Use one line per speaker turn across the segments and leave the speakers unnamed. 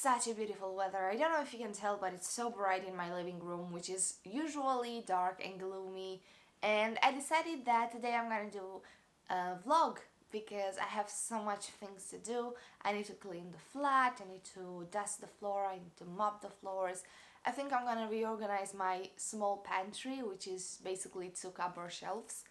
such a beautiful weather. I don't know if you can tell, but it's so bright in my living room, which is usually dark and gloomy. And I decided that today I'm gonna do a vlog because I have so much things to do. I need to clean the flat, I need to dust the floor, I need to mop the floors. I think I'm gonna reorganize my small pantry, which is basically 2 cupboard shelves.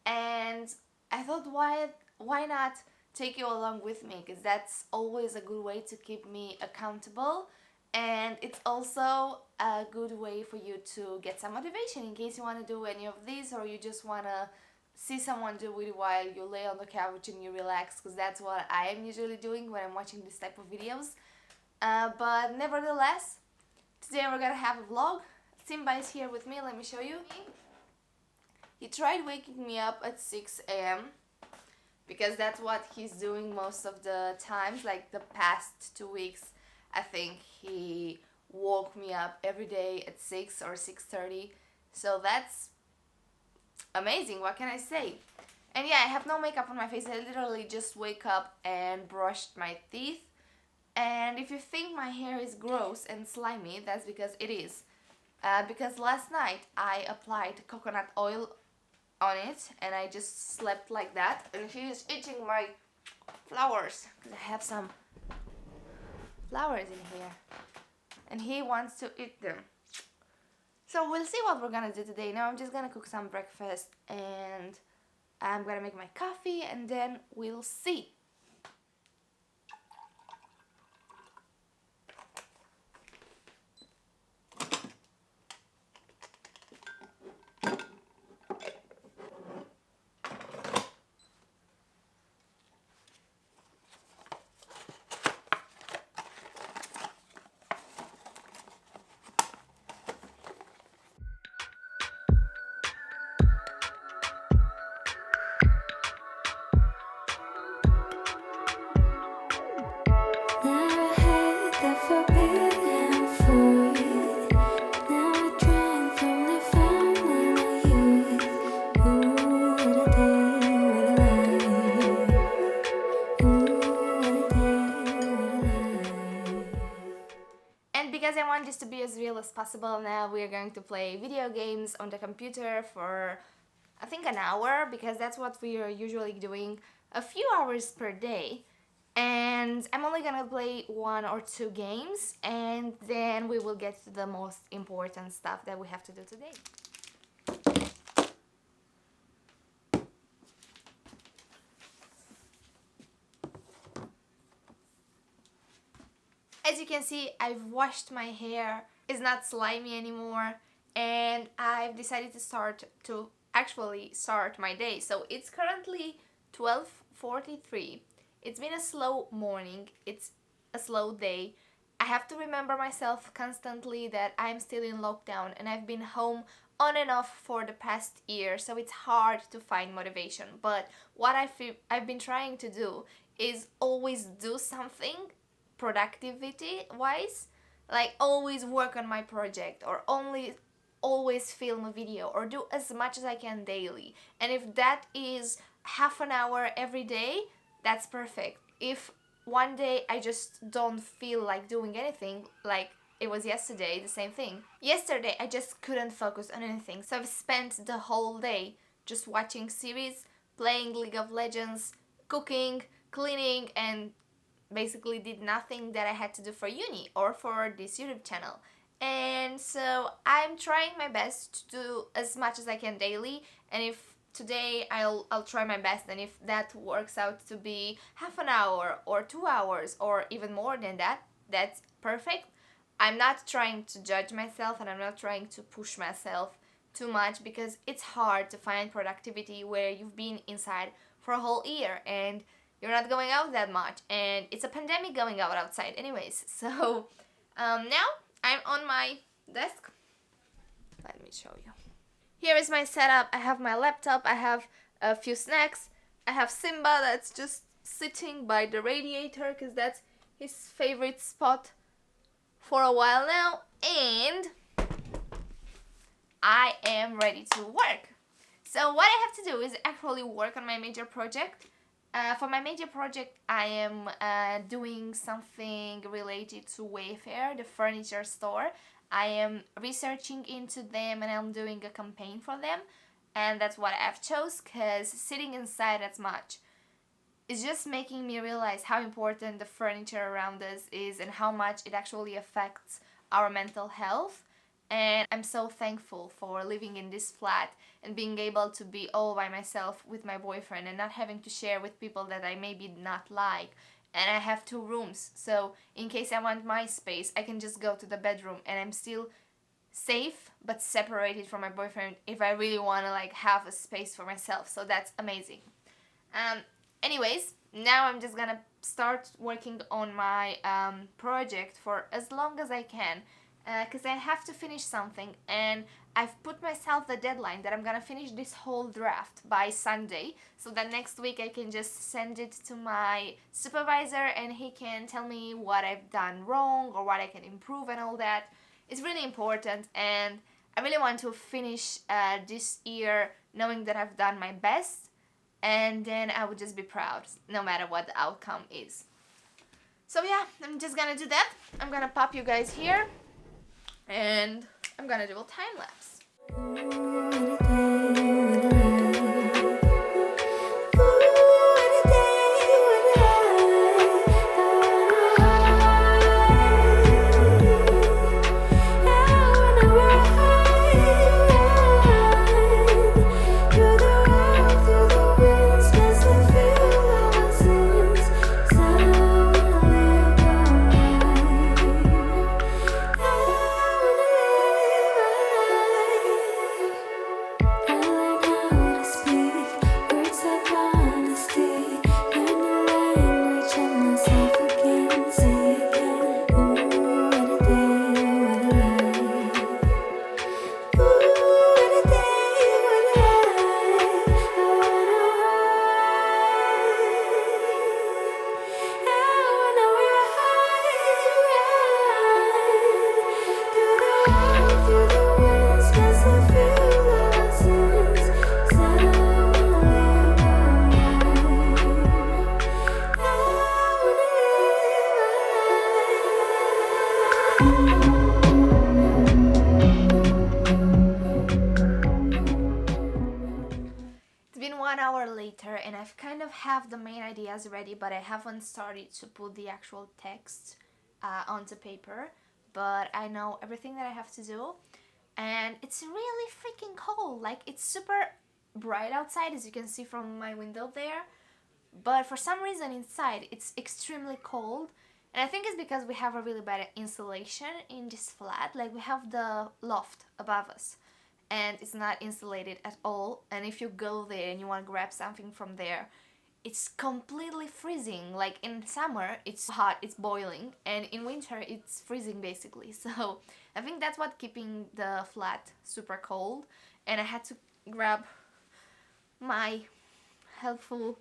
And I thought, why not take you along with me, because that's always a good way to keep me accountable, and it's also a good way for you to get some motivation in case you want to do any of these, or you just want to see someone do it while you lay on the couch and you relax, because that's what I am usually doing when I'm watching this type of videos. But nevertheless, today we're gonna have a vlog. Simba is here with me, let me show you. He tried waking me up at 6 a.m. because that's what he's doing most of the times, like the past 2 weeks. I think he woke me up every day at 6 or 6:30, so that's amazing, what can I say? And yeah, I have no makeup on my face. I literally just wake up and brushed my teeth. And if you think my hair is gross and slimy, that's because it is. Because last night I applied coconut oil on it and I just slept like that, and he is eating my flowers because I have some flowers in here and he wants to eat them. So we'll see what we're gonna do today. Now I'm just gonna cook some breakfast and I'm gonna make my coffee and then we'll see. Because I want this to be as real as possible, now we are going to play video games on the computer for I think an hour, because that's what we are usually doing, a few hours per day. And I'm only gonna play 1 or 2 games and then we will get to the most important stuff that we have to do today. As you can see, I've washed my hair, it's not slimy anymore, and I've decided to actually start my day. So it's currently 12:43. It's been a slow morning, it's a slow day. I have to remember myself constantly that I'm still in lockdown and I've been home on and off for the past year, so it's hard to find motivation. But what I've been trying to do is always do something productivity wise, like always work on my project, or always film a video, or do as much as I can daily. And if that is half an hour every day, that's perfect. If one day I just don't feel like doing anything, like it was yesterday, the same thing. Yesterday I just couldn't focus on anything, so I've spent the whole day just watching series, playing League of Legends, cooking, cleaning, and basically did nothing that I had to do for uni or for this YouTube channel. And so I'm trying my best to do as much as I can daily, and if today I'll try my best, and if that works out to be half an hour or 2 hours or even more than that, that's perfect. I'm not trying to judge myself and I'm not trying to push myself too much, because it's hard to find productivity where you've been inside for a whole year and you're not going out that much, and it's a pandemic going out outside anyways. So now I'm on my desk. Let me show you. Here is my setup. I have my laptop, I have a few snacks, I have Simba that's just sitting by the radiator because that's his favorite spot for a while now, and I am ready to work. So what I have to do is actually work on my major project, For my major project, I am doing something related to Wayfair, the furniture store. I am researching into them and I'm doing a campaign for them. And that's what I've chose because sitting inside as much is just making me realize how important the furniture around us is and how much it actually affects our mental health. And I'm so thankful for living in this flat and being able to be all by myself with my boyfriend and not having to share with people that I maybe not like. And I have 2 rooms, so in case I want my space, I can just go to the bedroom and I'm still safe but separated from my boyfriend if I really want to like have a space for myself. So that's amazing. Um, Anyways, now I'm just gonna start working on my project for as long as I can because I have to finish something, and I've put myself the deadline that I'm gonna finish this whole draft by Sunday so that next week I can just send it to my supervisor and he can tell me what I've done wrong or what I can improve and all that. It's really important, and I really want to finish this year knowing that I've done my best, and then I would just be proud no matter what the outcome is. So yeah, I'm just gonna do that. I'm gonna pop you guys here and I'm gonna do a time lapse. It's been 1 hour later and I've kind of have the main ideas ready, but I haven't started to put the actual text onto paper. But I know everything that I have to do, and it's really freaking cold. Like, it's super bright outside, as you can see from my window there, but for some reason inside it's extremely cold. And I think it's because we have a really bad insulation in this flat. Like, we have the loft above us and it's not insulated at all, and if you go there and you want to grab something from there, it's completely freezing. Like, in summer it's hot, it's boiling, and in winter it's freezing basically. So I think that's what keeping the flat super cold, and I had to grab my helpful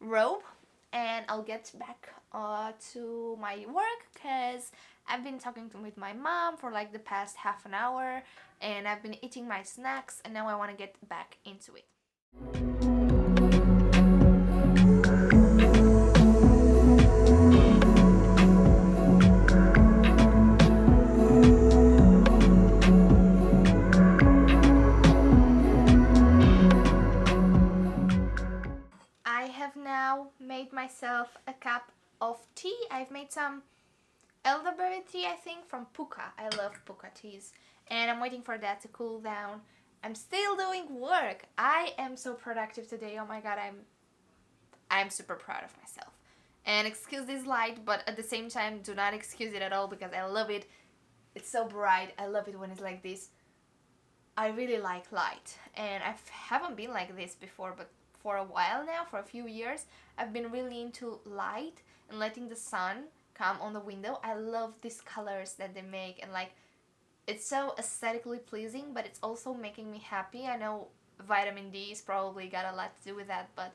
robe and I'll get back to my work because I've been talking with my mom for like the past half an hour and I've been eating my snacks, and now I want to get back into it. I have now made myself a cup of tea. I've made some elderberry tea, I think, from Puka. I love Puka teas. And I'm waiting for that to cool down. I'm still doing work. I am so productive today. Oh my god, I'm super proud of myself. And excuse this light, but at the same time, do not excuse it at all because I love it. It's so bright. I love it when it's like this. I really like light. And I haven't been like this before, but for a while now, for a few years, I've been really into light and letting the sun come on the window. I love these colors that they make, and like, it's so aesthetically pleasing, but it's also making me happy. I know vitamin D is probably got a lot to do with that, but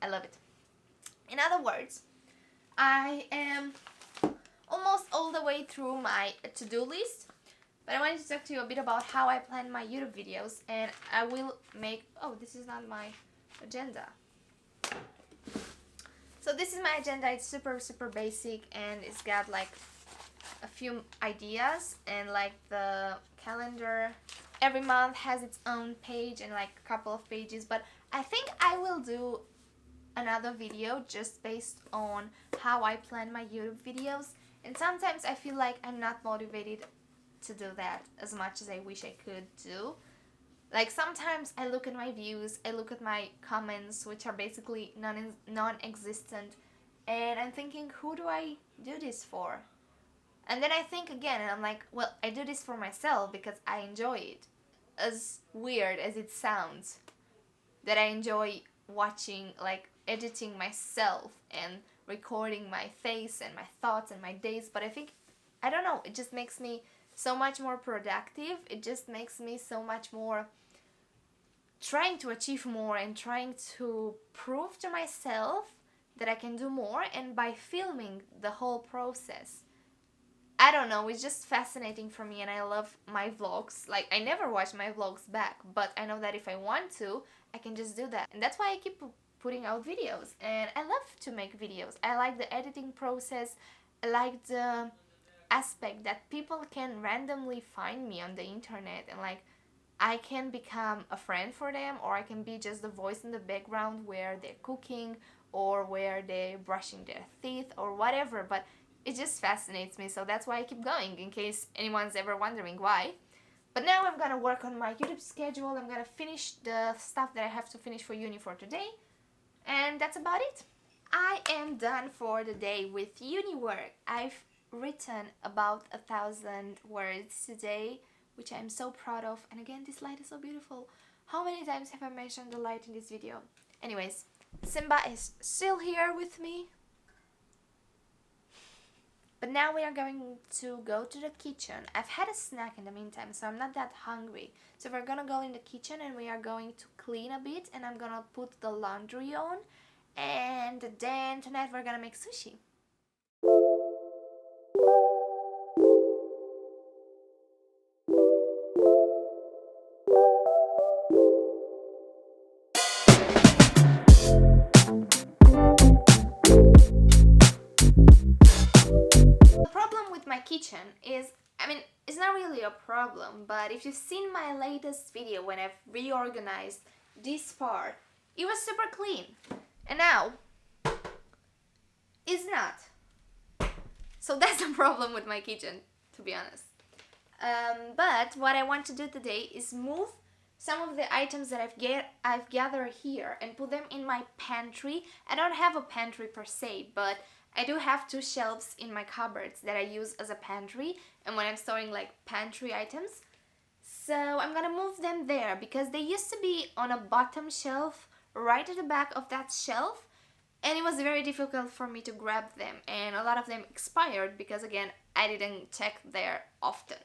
I love it. In other words, I am almost all the way through my to-do list, but I wanted to talk to you a bit about how I plan my YouTube videos, and I will make... Oh, this is not my agenda. So this is my agenda. It's super basic, and it's got like a few ideas, and like the calendar every month has its own page and like a couple of pages, but I think I will do another video just based on how I plan my YouTube videos. And sometimes I feel like I'm not motivated to do that as much as I wish I could do. Like sometimes I look at my views, I look at my comments, which are basically non-existent, and I'm thinking, who do I do this for? And then I think again, and I'm like, well, I do this for myself because I enjoy it. As weird as it sounds, that I enjoy watching, like editing myself and recording my face and my thoughts and my days, but I think, I don't know, it just makes me so much more productive. It just makes me so much more trying to achieve more and trying to prove to myself that I can do more, and by filming the whole process. I don't know, it's just fascinating for me, and I love my vlogs. Like, I never watch my vlogs back, but I know that if I want to, I can just do that. And that's why I keep putting out videos, and I love to make videos. I like the editing process. I like the aspect that people can randomly find me on the internet, and like I can become a friend for them, or I can be just the voice in the background where they're cooking or where they're brushing their teeth or whatever, but it just fascinates me, so that's why I keep going, in case anyone's ever wondering why. But now I'm gonna work on my YouTube schedule. I'm gonna finish the stuff that I have to finish for uni for today, and that's about it. I am done for the day with uni work. I've written about 1,000 words today, which I'm so proud of. And again, this light is so beautiful. How many times have I mentioned the light in this video? Anyways, Simba is still here with me. But now we are going to go to the kitchen. I've had a snack in the meantime, so I'm not that hungry. So we're gonna go in the kitchen and we are going to clean a bit, and I'm gonna put the laundry on, and then tonight we're gonna make sushi. My kitchen is, I mean, it's not really a problem, but if you've seen my latest video when I've reorganized this part, it was super clean, and now it's not. So that's the problem with my kitchen, to be honest. But what I want to do today is move some of the items that I've gathered here and put them in my pantry. I don't have a pantry per se, but I do have 2 shelves in my cupboards that I use as a pantry, and when I'm storing like pantry items. So I'm gonna move them there because they used to be on a bottom shelf right at the back of that shelf, and it was very difficult for me to grab them, and a lot of them expired because again I didn't check there often.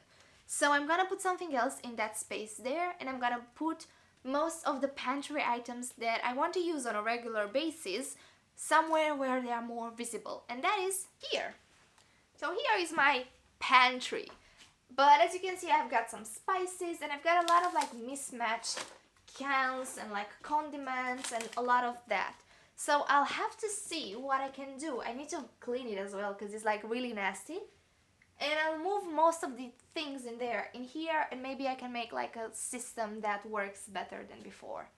So I'm gonna put something else in that space there, and I'm gonna put most of the pantry items that I want to use on a regular basis somewhere where they are more visible, and that is here. So here is my pantry, but as you can see I've got some spices, and I've got a lot of like mismatched cans and like condiments and a lot of that. So I'll have to see what I can do. I need to clean it as well because it's like really nasty, and I'll move most of the things in there in here, and maybe I can make like a system that works better than before.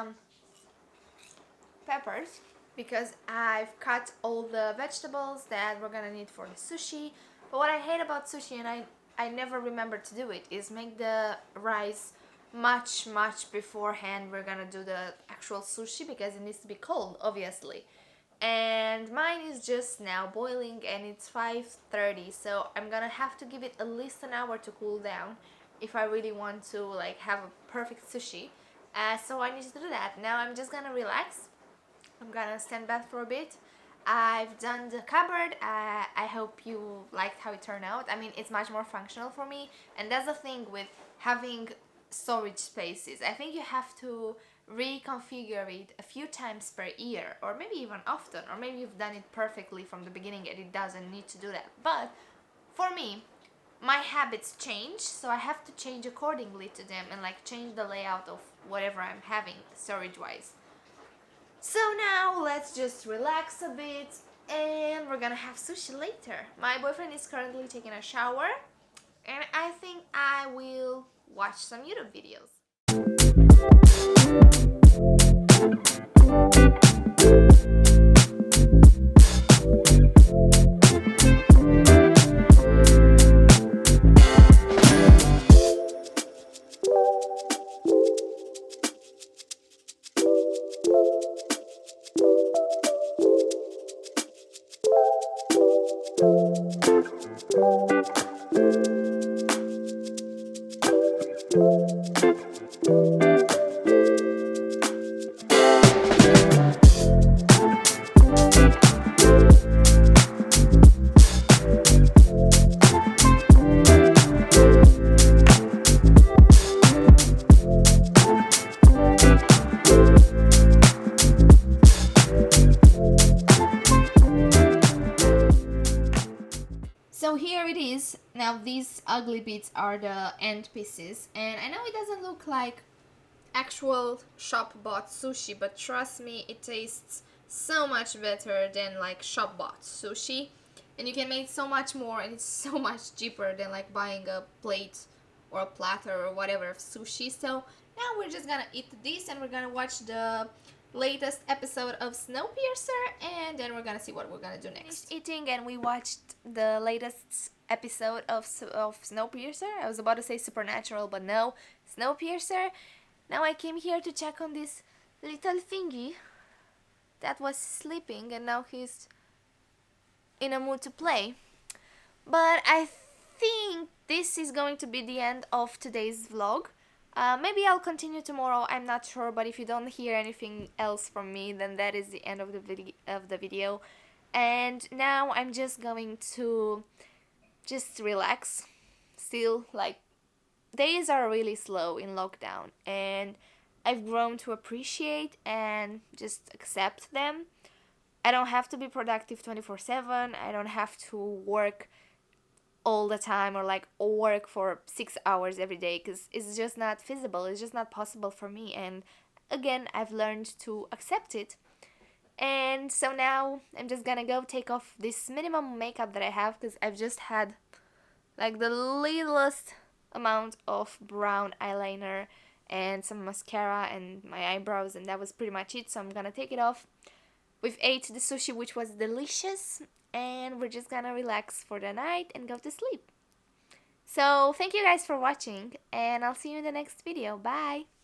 some peppers because I've cut all the vegetables that we're gonna need for the sushi. But what I hate about sushi, and I never remember to do it, is make the rice much beforehand we're gonna do the actual sushi, because it needs to be cold, obviously. And mine is just now boiling and it's 5:30, so I'm gonna have to give it at least an hour to cool down if I really want to like have a perfect sushi. So I need to do that. Now I'm just gonna relax. I'm gonna stand back for a bit. I've done the cupboard. I hope you liked how it turned out. I mean, it's much more functional for me, and that's the thing with having storage spaces. I think you have to reconfigure it a few times per year, or maybe even often, or maybe you've done it perfectly from the beginning and it doesn't need to do that. But for me, my habits change, so I have to change accordingly to them and like change the layout of whatever I'm having storage wise. So now let's just relax a bit and we're gonna have sushi later. My boyfriend is currently taking a shower and I think I will watch some YouTube videos. So here it is. Now these ugly bits are the end pieces, and I know it doesn't look like actual shop bought sushi, but trust me, it tastes so much better than like shop bought sushi, and you can make so much more, and it's so much cheaper than like buying a plate or a platter or whatever of sushi. So now we're just gonna eat this and we're gonna watch the latest episode of Snowpiercer, and then we're gonna see what we're gonna do next. Eating, and we watched the latest episode of Snowpiercer. I was about to say Supernatural, but no, Snowpiercer. Now I came here to check on this little thingy that was sleeping, and now he's in a mood to play. But I think this is going to be the end of today's vlog. Maybe I'll continue tomorrow, I'm not sure, but if you don't hear anything else from me, then that is the end of the video. And now I'm just going to just relax. Still, like, days are really slow in lockdown, and I've grown to appreciate and just accept them. I don't have to be productive 24/7. I don't have to work all the time or like work for 6 hours every day, because it's just not feasible. It's just not possible for me, and again, I've learned to accept it. And so now I'm just gonna go take off this minimum makeup that I have, because I've just had like the littlest amount of brown eyeliner and some mascara and my eyebrows, and that was pretty much it. So I'm gonna take it off. We've ate the sushi, which was delicious, and we're just gonna relax for the night and go to sleep. So thank you guys for watching, and I'll see you in the next video. Bye!